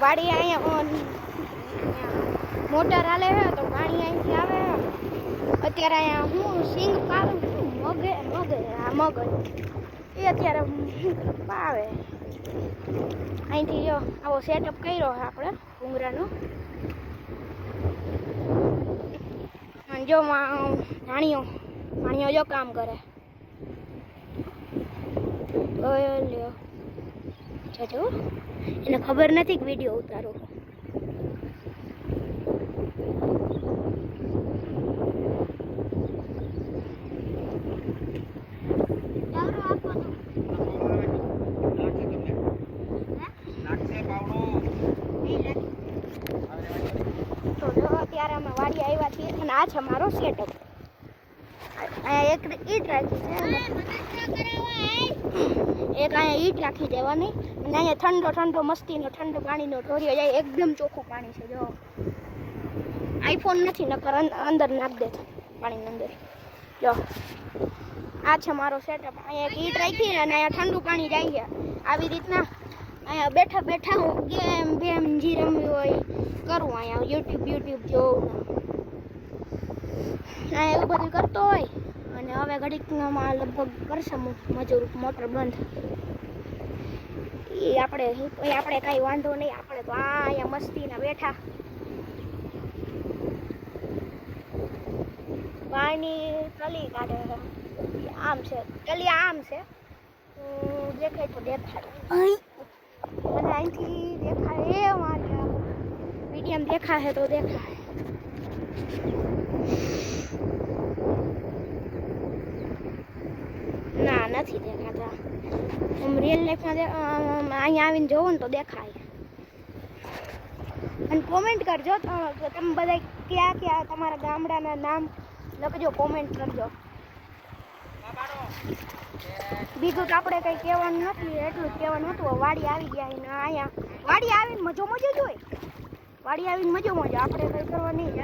વાડી અહીંયા મોટર હાલે છે તો પાણી અહીંથી આવે. અત્યારે અહીંયા હું સિંગ પાડું છું મગ એ અત્યારે પાવે. અહીંથી જો આવો સેટઅપ કર્યો છે આપણે ભૂંગરાનો. અને જો ભાણીઓ જો કામ કરે. લ્યો જો એને ખબર નથી કે વિડીયો ઉતારો. તો જો અત્યારે અમે વાડી આવ્યા છીએ અને આ છે મારો સેટઅપ. અહીંયા એક ઈટ રાખી છે, એક અહીંયા ઈટ રાખી દેવાની અને અહીંયા ઠંડો મસ્તીનો ઠંડો પાણીનો ઢોરિયો જાય. એકદમ ચોખ્ખું પાણી છે. જો આઈફોન નથી નકર અંદર નાખ દે પાણીની અંદર. જો આ છે મારો સેટઅપ. અહીંયા એક ઈટ રાખી અને અહીંયા ઠંડુ પાણી જાય છે. આવી રીતના અહીંયા બેઠા હું ગેમ જી રમવી હોય કરું. અહીંયા યુટ્યુબ જોઉં અહીંયા એવું બધું કરતો હોય. અને હવે ઘડીકમાં લગભગ કરશે મજૂર મોટર બંધ. એ આપણે કાંઈ વાંધો નહીં. આપણે તો અહીંયા મસ્તીના બેઠા પાણી તલી કાઢે. આમ છે તલી, આમ છે દેખાય તો દેખાય. અને અહીંથી દેખાય એ મારે મીડિયમ દેખાશે તો દેખાય. ના નથી દેખાતા. રિયલ લાઈફમાં અહીંયા આવીને જોવો ને તો દેખાય. અને કોમેન્ટ કરજો તમે બધા ક્યાં તમારા ગામડાના નામ લખજો, કોમેન્ટ કરજો. બીજું તો આપણે કંઈ કહેવાનું નથી, એટલું જ કહેવાનું હતું. વાડી આવી ગયા ને અહીંયા વાડી આવીને મજો જ હોય. વાડી આવીને મજો આપણે કંઈ કરવા નહીં.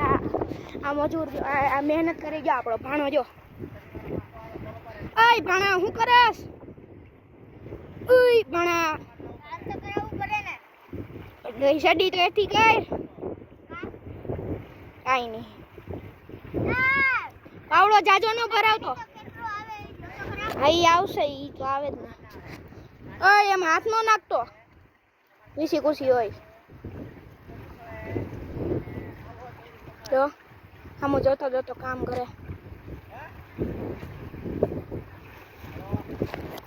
આ મજૂર આ મહેનત કરી ગયો આપણો ભાણો. જો ઓય ભાણા શું કરસ? ઓય ભાણા ગઈ સડી તો એથી કર કાંઈ નહીં. પાવડો જાજો ન ભરાવતો. હા ઈ આવશે, ઈ તો આવે જ ને. ઓય એમ હાથ નો નાખતો, વીસી કુસી હોય તો આમ જોતો કામ કરે.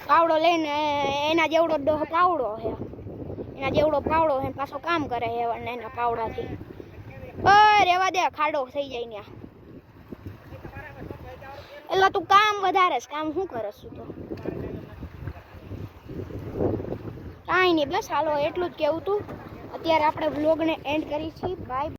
પાવડો લઈને એના જેવડો પાવડો છે, પાછો કામ કરે છે એના પાવડાથી. ઓય રેવા દે, ખાડો થઈ જાય ત્યાં. એટલે તું કામ વધારે કામ શું કરસ તું તો? કાંઈ નહીં, બસ હાલો એટલું જ કેવું તું. અત્યારે આપણે વ્લોગને એન્ડ કરી છીએ. બાય.